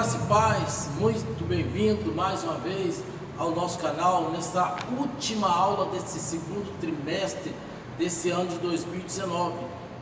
Graça e paz, muito bem-vindo mais uma vez ao nosso canal, nessa última aula desse segundo trimestre desse ano de 2019,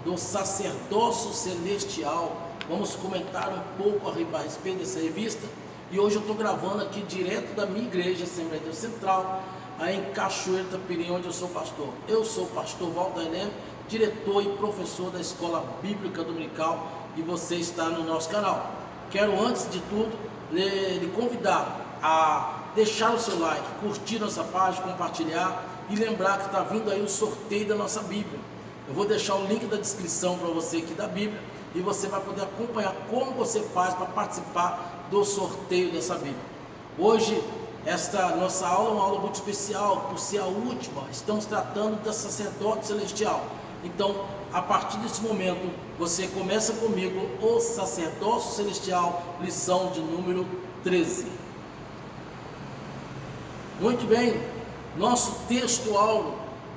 do sacerdócio celestial. Vamos comentar um pouco a respeito dessa revista, e hoje eu estou gravando aqui direto da minha igreja, Assembleia de Deus Central, aí em Cachoeira Itapemirim, onde eu sou pastor. Eu sou o pastor Walter Leme, diretor e professor da Escola Bíblica Dominical, e você está no nosso canal. Quero, antes de tudo, lhe convidar a deixar o seu like, curtir nossa página, compartilhar e lembrar que está vindo aí o sorteio da nossa Bíblia. Eu vou deixar o link da descrição para você aqui da Bíblia e você vai poder acompanhar como você faz para participar do sorteio dessa Bíblia. Hoje, esta nossa aula é uma aula muito especial, por ser a última. Estamos tratando do sacerdote celestial. Então, a partir desse momento, você começa comigo o sacerdócio celestial, lição de número 13. Muito bem, nosso texto áureo: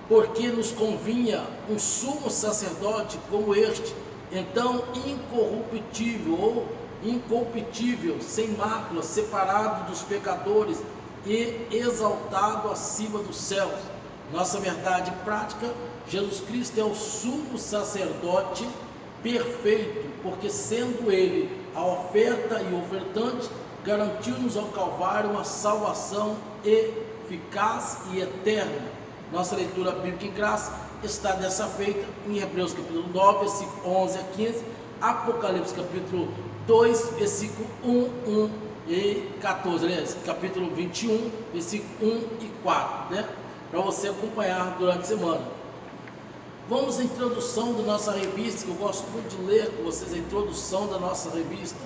porque nos convinha um sumo sacerdote como este, então incorruptível ou incorruptível, sem mácula, separado dos pecadores e exaltado acima dos céus. Nossa verdade prática: Jesus Cristo é o sumo sacerdote perfeito, porque sendo ele a oferta e ofertante, garantiu-nos ao Calvário uma salvação eficaz e eterna. Nossa leitura bíblica em graça está dessa feita em Hebreus capítulo 9, versículo 11 a 15, Apocalipse capítulo 2, versículo 1 e 14, aliás, capítulo 21, versículo 1 e 4, né? Para você acompanhar durante a semana. Vamos à introdução da nossa revista, que eu gosto muito de ler com vocês a introdução da nossa revista.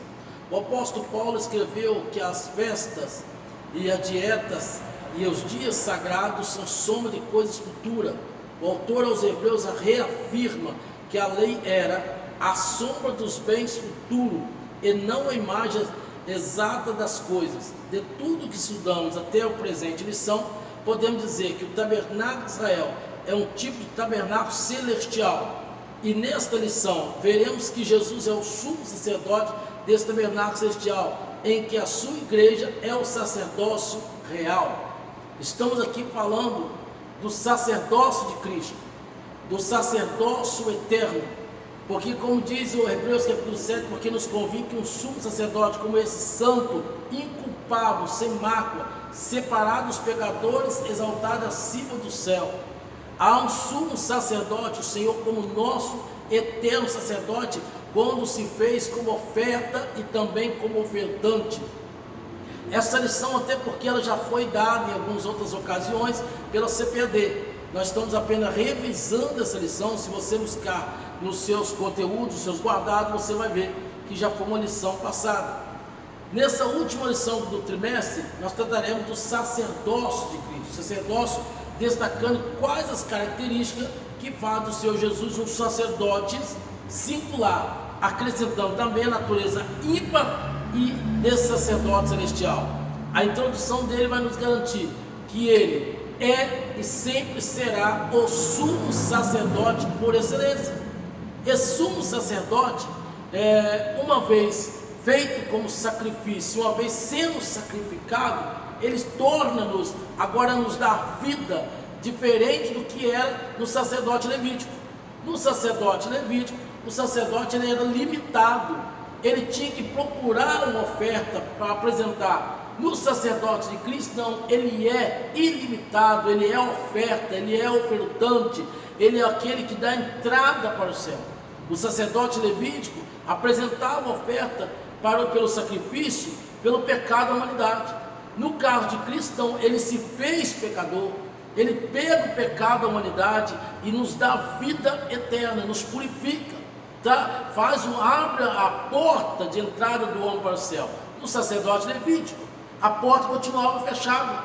O apóstolo Paulo escreveu que as festas e as dietas e os dias sagrados são soma de coisas futuras. O autor aos Hebreus reafirma que a lei era a sombra dos bens futuros e não a imagem exata das coisas. De tudo que estudamos até o presente lição, podemos dizer que o tabernáculo de Israel é um tipo de tabernáculo celestial. E nesta lição veremos que Jesus é o sumo sacerdote desse tabernáculo celestial, em que a sua igreja é o sacerdócio real. Estamos aqui falando do sacerdócio de Cristo, do sacerdócio eterno, porque, como diz o Hebreus capítulo 7, porque nos convinha que um sumo sacerdote como esse, santo, inculpável, sem mácula, separado dos pecadores, exaltado acima do céu. Há um sumo sacerdote, o Senhor, como nosso eterno sacerdote, quando se fez como oferta e também como ofertante. Essa lição, até porque ela já foi dada em algumas outras ocasiões pela CPAD. Nós estamos apenas revisando essa lição. Se você buscar nos seus conteúdos, nos seus guardados, você vai ver que já foi uma lição passada. Nessa última lição do trimestre, nós trataremos do sacerdócio de Cristo. Sacerdócio, destacando quais as características que faz do Senhor Jesus um sacerdote singular, acrescentando também a natureza ímpar e desse sacerdote celestial. A introdução dele vai nos garantir que ele é e sempre será o sumo sacerdote por excelência. Esse sumo sacerdote, uma vez feito como sacrifício, uma vez sendo sacrificado, ele torna-nos, agora nos dá vida diferente do que era no sacerdote levítico. No sacerdote levítico, o sacerdote ele era limitado, ele tinha que procurar uma oferta para apresentar. No sacerdote de Cristo, não, ele é ilimitado, ele é oferta, ele é ofertante, ele é aquele que dá entrada para o céu. O sacerdote levítico apresentava oferta pelo sacrifício, pelo pecado da humanidade. No caso de Cristo, não, ele se fez pecador, ele pega o pecado da humanidade e nos dá vida eterna, nos purifica, tá? Abre a porta de entrada do homem para o céu. No sacerdote levítico, a porta continuava fechada.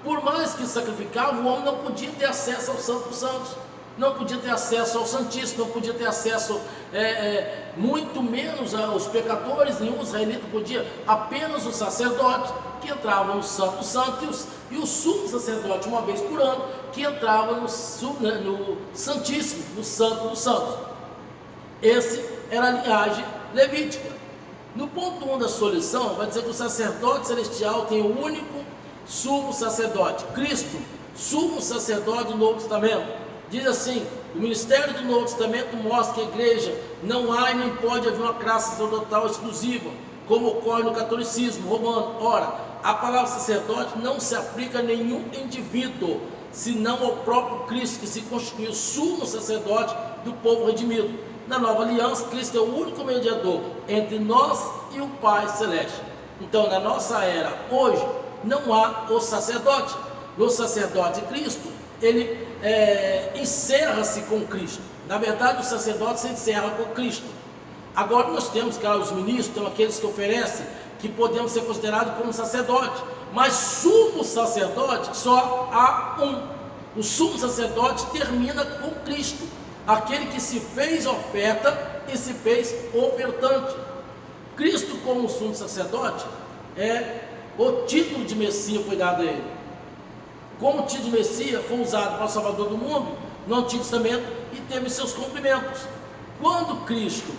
Por mais que sacrificava, o homem não podia ter acesso ao Santo dos Santos, não podia ter acesso ao Santíssimo, não podia ter acesso, muito menos aos pecadores. Nenhum israelita podia, apenas o sacerdote que entrava no Santo dos Santos e o sumo sacerdote, uma vez por ano, que entrava no Santíssimo, no Santo dos Santos. Esse era a linhagem levítica. No ponto 1 da sua lição, vai dizer que o sacerdote celestial tem o único sumo sacerdote, Cristo, sumo sacerdote do Novo Testamento. Diz assim: o ministério do Novo Testamento mostra que a igreja não há e nem pode haver uma classe sacerdotal exclusiva, como ocorre no catolicismo romano. Ora, a palavra sacerdote não se aplica a nenhum indivíduo, senão ao próprio Cristo, que se constituiu sumo sacerdote do povo redimido. Na nova aliança, Cristo é o único mediador entre nós e o Pai Celeste. Então, na nossa era, hoje, não há o sacerdote. No sacerdote Cristo, ele encerra-se com Cristo. Na verdade, o sacerdote se encerra com Cristo. Agora nós temos, claro, os ministros, então aqueles que oferecem, que podemos ser considerados como sacerdote, mas sumo sacerdote só há um. O sumo sacerdote termina com Cristo, aquele que se fez oferta e se fez ofertante. Cristo, como sumo sacerdote, o título de Messias foi dado a ele. Como o título de Messias foi usado para o Salvador do mundo no Antigo Testamento e teve seus cumprimentos. Quando Cristo,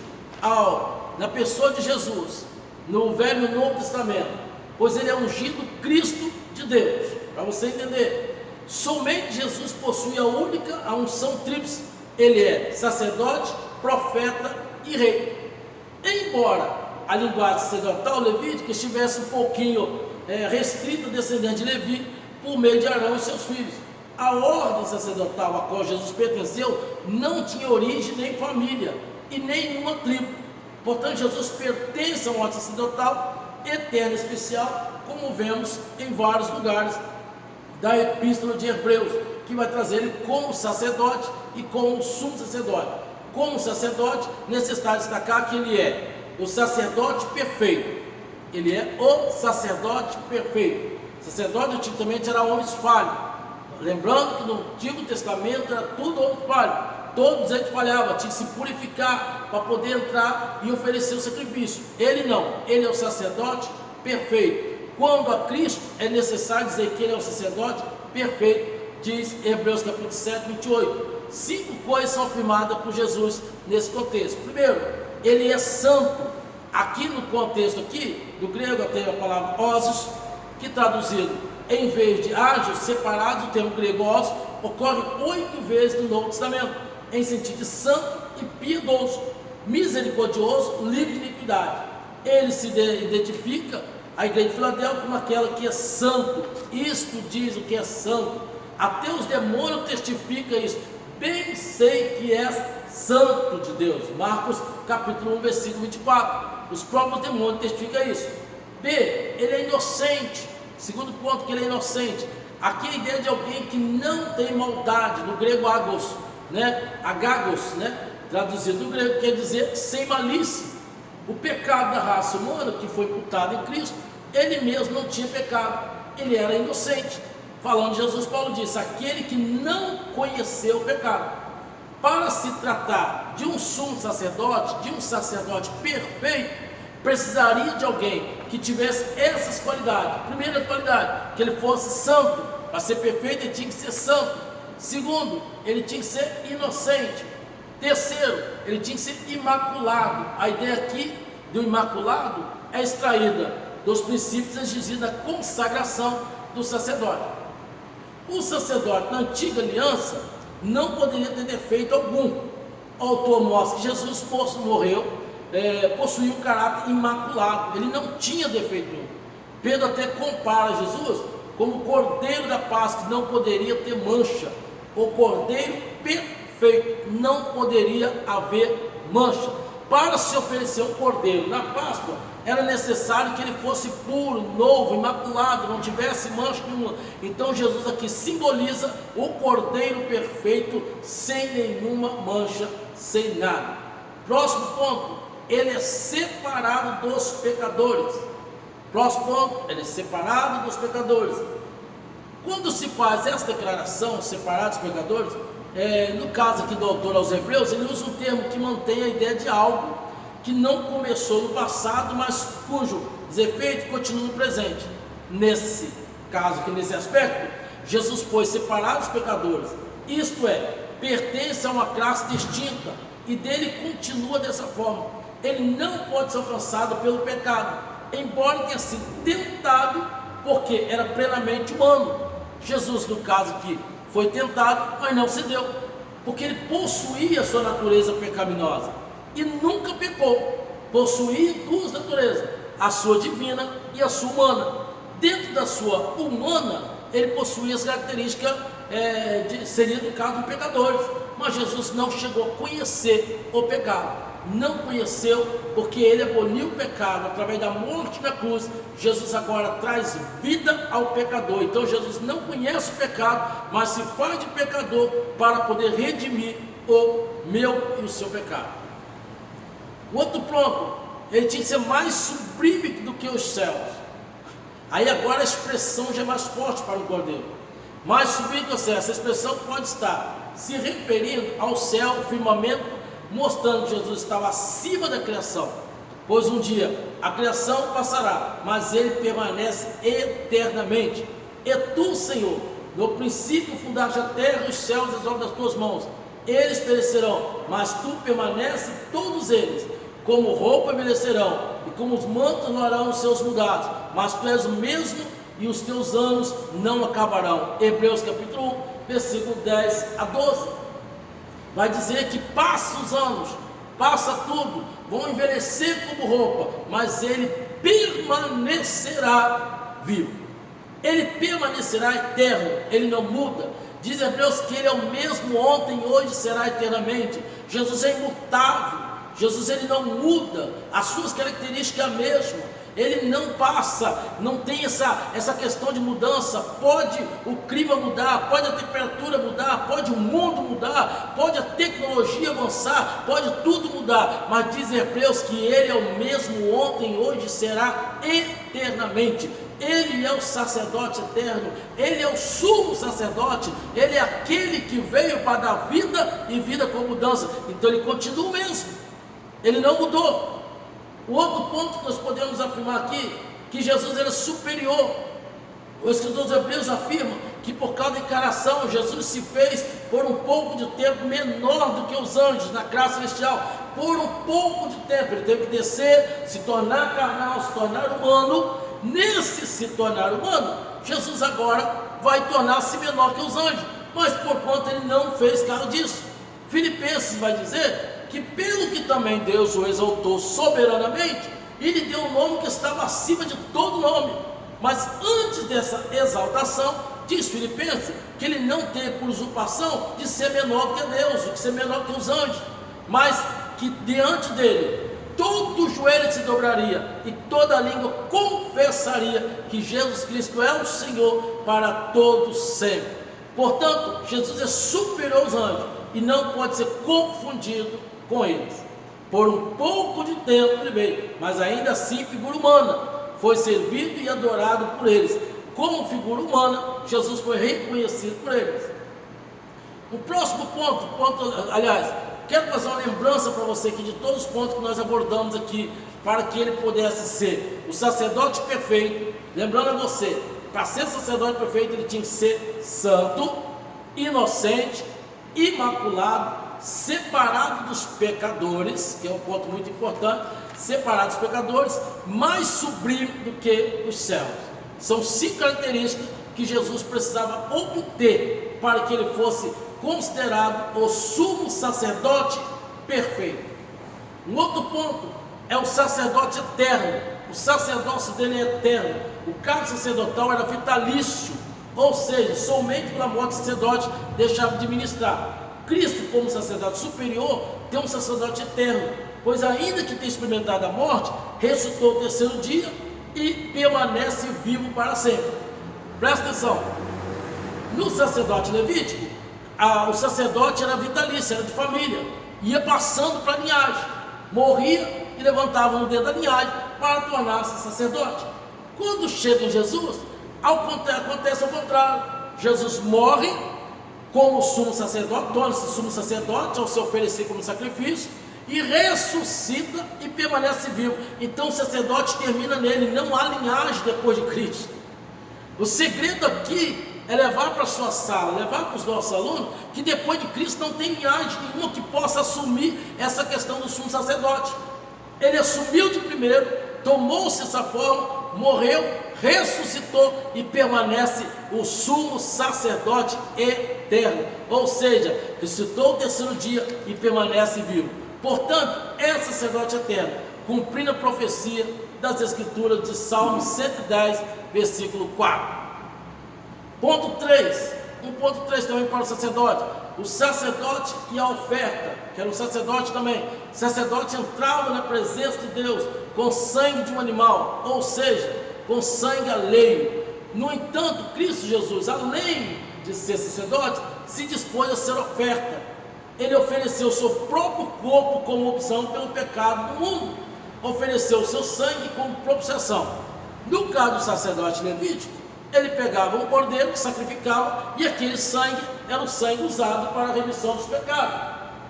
na pessoa de Jesus, no Velho e Novo Testamento, pois ele é ungido Cristo de Deus, para você entender, somente Jesus possui a unção tríplice. Ele é sacerdote, profeta e rei. Embora a linguagem sacerdotal levítica estivesse um pouquinho restrita ao descendente de Levi, por meio de Arão e seus filhos, a ordem sacerdotal a qual Jesus pertenceu não tinha origem nem família e nenhuma tribo. Portanto, Jesus pertence a uma ordem sacerdotal eterna e especial, como vemos em vários lugares da Epístola de Hebreus, que vai trazer ele como sacerdote e como sumo sacerdote. Como sacerdote, necessário destacar que ele é o sacerdote perfeito. Ele é o sacerdote perfeito. O sacerdote antigamente era homens falhos. Lembrando que no Antigo Testamento era tudo homem falho. Todos eles falhavam, tinha que se purificar para poder entrar e oferecer o sacrifício. Ele não, ele é o sacerdote perfeito. Quando a Cristo é necessário dizer que ele é o sacerdote perfeito, diz Hebreus capítulo 7, 28. 5 coisas são afirmadas por Jesus nesse contexto. Primeiro, ele é santo. Aqui no contexto do grego tem a palavra ósios, que traduzido em vez de ágil, separado, o termo grego ósios, ocorre 8 vezes no Novo Testamento, em sentido de santo e piedoso, misericordioso, livre de iniquidade. Ele se identifica, a igreja de Filadélfia, como aquela que é santo. Isto diz o que é santo. Até os demônios testificam isso. Bem sei que és santo de Deus. Marcos capítulo 1, versículo 24. Os próprios demônios testificam isso. B, ele é inocente. Segundo ponto, que ele é inocente. Aqui a ideia de alguém que não tem maldade, no grego agos, agagos, traduzido do grego, quer dizer sem malícia. O pecado da raça humana, que foi imputado em Cristo, ele mesmo não tinha pecado, ele era inocente. Falando de Jesus, Paulo disse: aquele que não conheceu o pecado. Para se tratar de um sumo sacerdote, de um sacerdote perfeito, precisaria de alguém que tivesse essas qualidades. Primeira qualidade, que ele fosse santo. Para ser perfeito, ele tinha que ser santo. Segundo, ele tinha que ser inocente. Terceiro, ele tinha que ser imaculado. A ideia aqui do imaculado é extraída dos princípios exigidos da consagração do sacerdote. O sacerdote na antiga aliança não poderia ter defeito algum. O autor mostra que Jesus morreu, possuía um caráter imaculado, ele não tinha defeito nenhum. Pedro até compara Jesus como o cordeiro da Páscoa, que não poderia ter mancha. O cordeiro perfeito, não poderia haver mancha. Para se oferecer um cordeiro na Páscoa, era necessário que ele fosse puro, novo, imaculado, não tivesse mancha nenhuma. Então Jesus aqui simboliza o cordeiro perfeito, sem nenhuma mancha, sem nada. Próximo ponto, ele é separado dos pecadores. Próximo ponto, ele é separado dos pecadores. Quando se faz essa declaração, separado dos pecadores, no caso aqui do autor aos Hebreus, ele usa um termo que mantém a ideia de algo que não começou no passado, mas cujo efeito continua no presente. Nesse caso aqui, nesse aspecto, Jesus foi separado dos pecadores, isto é, pertence a uma classe distinta, e dele continua dessa forma. ele não pode ser alcançado pelo pecado, embora tenha sido tentado, porque era plenamente humano. Jesus, no caso aqui, foi tentado, mas não se deu, porque ele possuía a sua natureza pecaminosa e nunca pecou. Possuía duas naturezas, a sua divina e a sua humana. Dentro da sua humana, ele possuía as características, seria do caso de pecadores, mas Jesus não chegou a conhecer o pecado. Não conheceu, porque ele aboliu o pecado através da morte na cruz. Jesus agora traz vida ao pecador. Então Jesus não conhece o pecado, mas se faz de pecador para poder redimir o meu e o seu pecado. O outro ponto, ele tinha que ser mais sublime do que os céus. Aí agora a expressão já é mais forte para o Cordeiro. Mais sublime que os céus. Essa expressão pode estar se referindo ao céu, ao firmamento, mostrando que Jesus estava acima da criação, pois um dia a criação passará, mas ele permanece eternamente. E tu, Senhor, no princípio fundaste a terra e os céus as obras das tuas mãos. Eles perecerão, mas tu permaneces, todos eles, como roupa envelhecerão, e como os mantos não harão os seus mudados, mas tu és o mesmo e os teus anos não acabarão. Hebreus capítulo 1, versículo 10 a 12. Vai dizer que passa os anos, passa tudo, vão envelhecer como roupa, mas ele permanecerá vivo. Ele permanecerá eterno, ele não muda. Diz Hebreus que ele é o mesmo ontem, hoje, será eternamente. Jesus é imutável, Jesus ele não muda, as suas características é a mesma. Ele não passa, não tem essa questão de mudança. Pode o clima mudar, pode a temperatura mudar, pode o mundo mudar, pode a tecnologia avançar, pode tudo mudar, mas diz Hebreus que ele é o mesmo ontem, hoje, será eternamente. Ele é o sacerdote eterno, ele é o sumo sacerdote, ele é aquele que veio para dar vida e vida com mudança. Então ele continua o mesmo, ele não mudou. O outro ponto que nós podemos afirmar aqui, que Jesus era superior. O escritor dos Hebreus afirma que por causa da encarnação, Jesus se fez por um pouco de tempo menor do que os anjos na classe celestial. Por um pouco de tempo, ele teve que descer, se tornar carnal, se tornar humano. Nesse se tornar humano, Jesus agora vai tornar-se menor que os anjos, mas por conta ele não fez caso disso. Filipenses vai dizer que pelo que também Deus o exaltou soberanamente, ele deu um nome que estava acima de todo nome. Mas antes dessa exaltação, diz Filipenses, que ele não teve por usurpação de ser menor do que Deus, de ser menor que os anjos, mas que diante dele, todo joelho se dobraria e toda língua confessaria que Jesus Cristo é o Senhor para todos sempre. Portanto, Jesus é superior aos anjos e não pode ser confundido com eles. Por um pouco de tempo ele veio, mas ainda assim figura humana, foi servido e adorado por eles. Como figura humana, Jesus foi reconhecido por eles. O próximo ponto, aliás, quero fazer uma lembrança para você aqui de todos os pontos que nós abordamos aqui, para que ele pudesse ser o sacerdote perfeito. Lembrando a você, para ser sacerdote perfeito ele tinha que ser santo, inocente, imaculado, separado dos pecadores, que é um ponto muito importante, separado dos pecadores, mais sublime do que os céus. São 5 características que Jesus precisava obter para que ele fosse considerado o sumo sacerdote perfeito. Um outro ponto é o sacerdote eterno. O sacerdócio dele é eterno. O cargo sacerdotal era vitalício, ou seja, somente pela morte do sacerdote deixava de ministrar. Cristo, como sacerdote superior, tem um sacerdote eterno, pois ainda que tenha experimentado a morte, ressuscitou no terceiro dia e permanece vivo para sempre. Presta atenção, no sacerdote levítico, o sacerdote era vitalício, era de família, ia passando para a linhagem, morria e levantava no dedo da linhagem para tornar-se sacerdote. Quando chega em Jesus, acontece ao contrário. Jesus morre como sumo sacerdote, torna-se sumo sacerdote ao se oferecer como sacrifício, e ressuscita e permanece vivo. Então o sacerdote termina nele, não há linhagem depois de Cristo. O segredo aqui é levar para a sua sala, levar para os nossos alunos, que depois de Cristo não tem linhagem nenhuma que possa assumir essa questão do sumo sacerdote. Ele assumiu de primeiro, tomou-se essa forma, morreu, ressuscitou e permanece o sumo sacerdote eterno, ou seja, ressuscitou o terceiro dia e permanece vivo. Portanto, é sacerdote eterno, cumprindo a profecia das escrituras de Salmo 110, versículo 4. Ponto 3, um ponto 3 também para o sacerdote: o sacerdote e a oferta, que era um sacerdote também. O sacerdote entrava na presença de Deus com sangue de um animal, ou seja, com sangue alheio. No entanto, Cristo Jesus, além de ser sacerdote, se dispôs a ser oferta. Ele ofereceu o seu próprio corpo como opção pelo pecado do mundo, ofereceu o seu sangue como propiciação. No caso do sacerdote levítico, ele pegava um cordeiro que sacrificava, e aquele sangue era o sangue usado para a remissão dos pecados,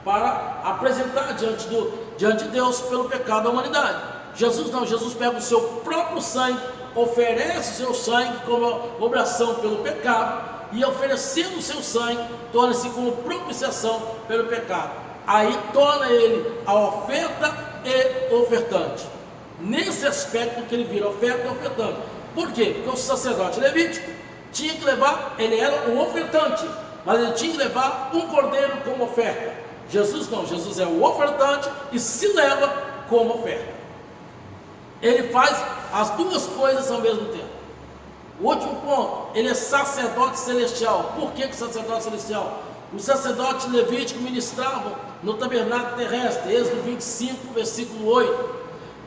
para apresentar diante de Deus pelo pecado da humanidade. Jesus não, Jesus pega o seu próprio sangue, oferece o seu sangue como oblação pelo pecado, e oferecendo o seu sangue, torna-se como propiciação pelo pecado. Aí torna ele a oferta e ofertante. Nesse aspecto que ele vira oferta e ofertante. Por quê? Porque o sacerdote levítico tinha que levar, ele era o ofertante, mas ele tinha que levar um cordeiro como oferta. Jesus não, Jesus é o ofertante e se leva como oferta. Ele faz as duas coisas ao mesmo tempo. O último ponto, ele é sacerdote celestial. Por que sacerdote celestial? Os sacerdotes levíticos ministravam no tabernáculo terrestre, Êxodo 25, versículo 8.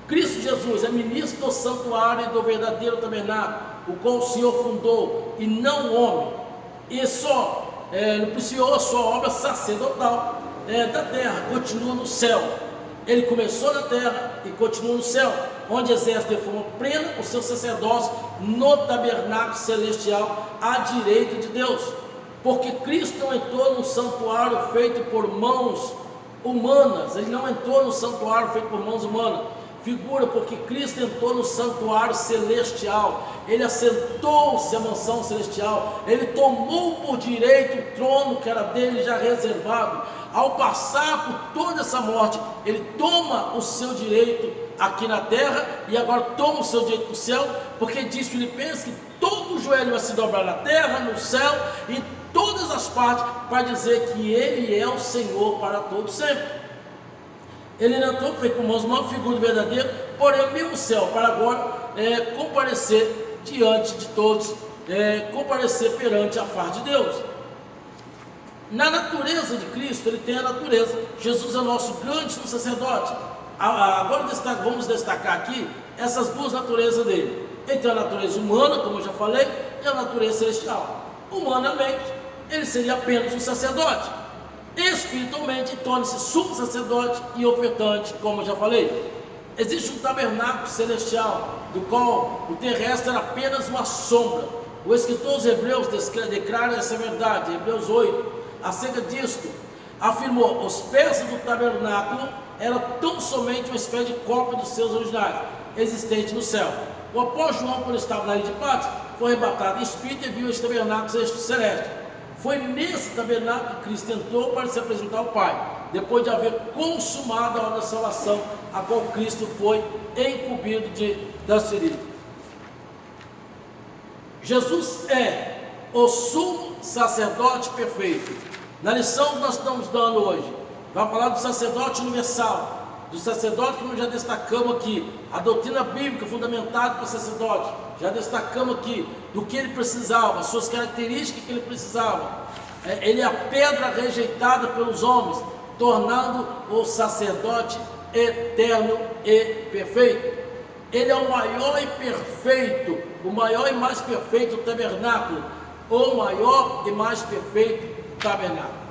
Cristo Jesus é ministro do santuário e do verdadeiro tabernáculo, o qual o Senhor fundou, e não o homem. E só iniciou a sua obra sacerdotal da terra, continua no céu. Ele começou na terra e continua no céu, onde exerce de forma plena o seu sacerdócio no tabernáculo celestial à direita de Deus. Porque Cristo não entrou no santuário feito por mãos humanas, ele não entrou no santuário feito por mãos humanas. Figura porque Cristo entrou no santuário celestial, ele assentou-se à mansão celestial, ele tomou por direito o trono que era dele já reservado. Ao passar por toda essa morte, ele toma o seu direito aqui na terra e agora toma o seu direito no céu, porque diz Filipenses que todo joelho vai se dobrar na terra, no céu, em todas as partes, para dizer que ele é o Senhor para todos sempre. Ele não entrou feito por mãos humanas, figura do verdadeiro, porém o mesmo céu, para agora comparecer diante de todos, comparecer perante a face de Deus. Na natureza de Cristo, ele tem a natureza. Jesus é o nosso grande sumo sacerdote. Agora vamos destacar aqui essas duas naturezas dele. Ele tem a natureza humana, como eu já falei, e a natureza celestial. Humanamente, ele seria apenas um sacerdote. Espiritualmente, torna-se sumo sacerdote e ofertante, como eu já falei. Existe um tabernáculo celestial, do qual o terrestre era apenas uma sombra. O escritor dos Hebreus declara essa verdade, Hebreus 8, acerca disto, afirmou: os peças do tabernáculo eram tão somente uma espécie de cópia dos seus originais, existentes no céu. O apóstolo João, quando estava na ilha de Patmos, foi arrebatado em espírito e viu este tabernáculo celeste. Foi nesse tabernáculo que Cristo entrou para se apresentar ao Pai, depois de haver consumado a obra da salvação, a qual Cristo foi incumbido de transferir. Jesus é o sumo sacerdote perfeito. Na lição que nós estamos dando hoje, vai falar do sacerdote universal, do sacerdote que nós já destacamos aqui, a doutrina bíblica fundamentada para o sacerdote, já destacamos aqui do que ele precisava, as suas características que ele precisava. Ele é a pedra rejeitada pelos homens, tornando o sacerdote eterno e perfeito. Ele é o maior e perfeito, o maior e mais perfeito tabernáculo, o maior e mais perfeito tabernáculo.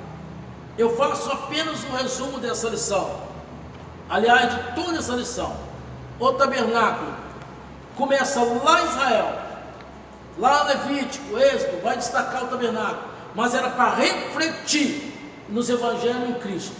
Eu faço apenas um resumo dessa lição. Aliás, de toda essa lição, o tabernáculo começa lá em Israel, lá Levítico, Êxodo, vai destacar o tabernáculo, mas era para refletir nos evangelhos em Cristo.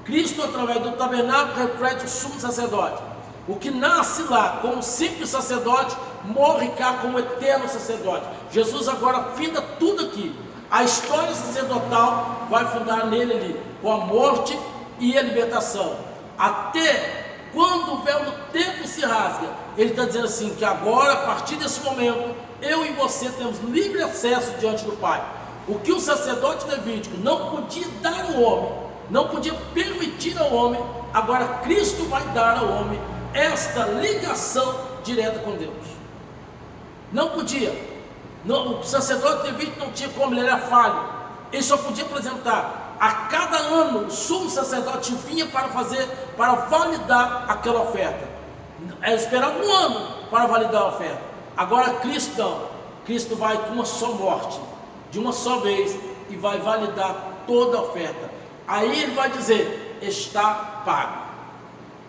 Cristo, através do tabernáculo, reflete o sumo sacerdote. O que nasce lá como simples sacerdote, morre cá como eterno sacerdote. Jesus agora finda tudo aqui. A história sacerdotal vai fundar nele ali, com a morte e a libertação. Até quando o véu do templo se rasga, ele está dizendo assim, que agora, a partir desse momento, eu e você temos livre acesso diante do Pai. O que o sacerdote levítico não podia dar ao homem, não podia permitir ao homem, agora Cristo vai dar ao homem esta ligação direta com Deus. Não podia, não, o sacerdote levítico não tinha como, ele era falho, ele só podia apresentar. A cada ano o sumo sacerdote vinha para validar aquela oferta. Ele esperava um ano para validar a oferta. Agora Cristo não, Cristo vai com uma só morte, de uma só vez, e vai validar toda a oferta. Aí ele vai dizer, está pago.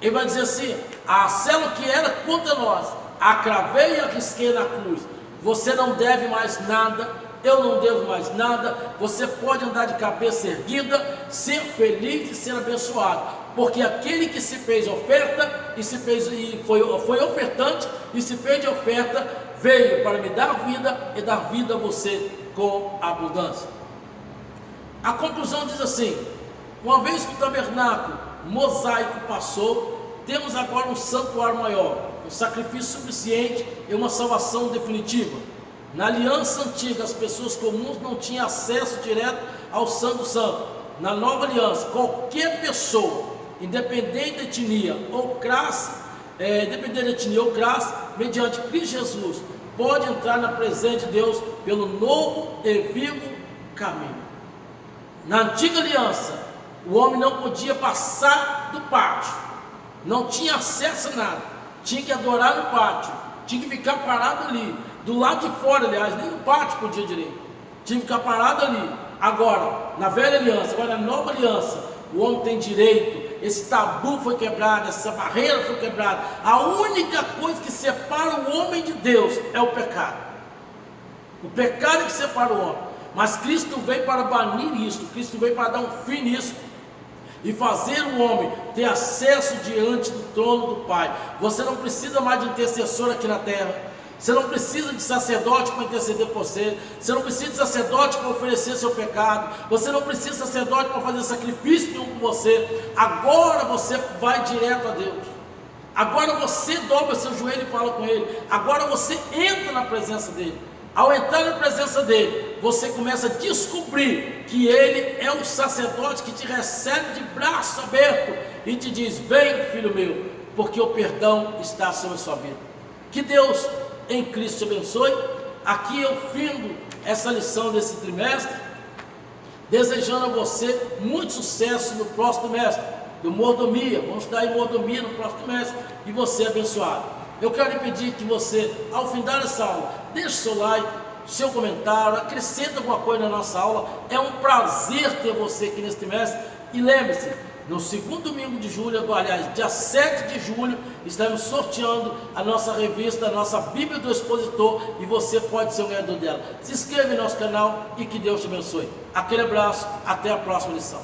Ele vai dizer assim, a célula que era contra nós, a cravei e a risquei na cruz. Você não deve mais nada, eu não devo mais nada. Você pode andar de cabeça erguida, ser feliz e ser abençoado, porque aquele que se fez oferta e foi ofertante e se fez de oferta, veio para me dar vida e dar vida a você com abundância. A conclusão diz assim: uma vez que o tabernáculo mosaico passou, temos agora um santuário maior, um sacrifício suficiente e uma salvação definitiva. Na aliança antiga, as pessoas comuns não tinham acesso direto ao Santo Santo. Na nova aliança, qualquer pessoa, independente de etnia ou classe, mediante Cristo Jesus, pode entrar na presença de Deus pelo novo e vivo caminho. Na antiga aliança, o homem não podia passar do pátio, não tinha acesso a nada, tinha que adorar no pátio, tinha que ficar parado ali, do lado de fora, aliás, nem no pátio podia direito, tinha que ficar parado ali. Agora, na velha aliança, agora na nova aliança, o homem tem direito, esse tabu foi quebrado, essa barreira foi quebrada. A única coisa que separa o homem de Deus é o pecado. O pecado é que separa o homem. Mas Cristo veio para banir isso, Cristo veio para dar um fim nisso e fazer o homem ter acesso diante do trono do Pai. Você não precisa mais de intercessor aqui na terra. Você não precisa de sacerdote para interceder por você. Você não precisa de sacerdote para oferecer seu pecado. Você não precisa de sacerdote para fazer sacrifício nenhum por você. Agora você vai direto a Deus. Agora você dobra seu joelho e fala com Ele. Agora você entra na presença dEle. Ao entrar na presença dEle, você começa a descobrir que Ele é o sacerdote que te recebe de braço aberto e te diz: vem, filho meu, porque o perdão está sobre a sua vida. Que Deus em Cristo te abençoe. Aqui eu findo essa lição desse trimestre, desejando a você muito sucesso no próximo trimestre, do mordomia. Vamos estudar em mordomia no próximo trimestre e você abençoado. Eu quero lhe pedir que você, ao findar essa aula, deixe seu like, seu comentário, acrescenta alguma coisa na nossa aula. É um prazer ter você aqui nesse trimestre. E lembre-se, no segundo domingo de julho, aliás, dia 7 de julho, estamos sorteando a nossa revista, a nossa Bíblia do Expositor, e você pode ser o ganhador dela. Se inscreva em nosso canal e que Deus te abençoe. Aquele abraço, até a próxima lição.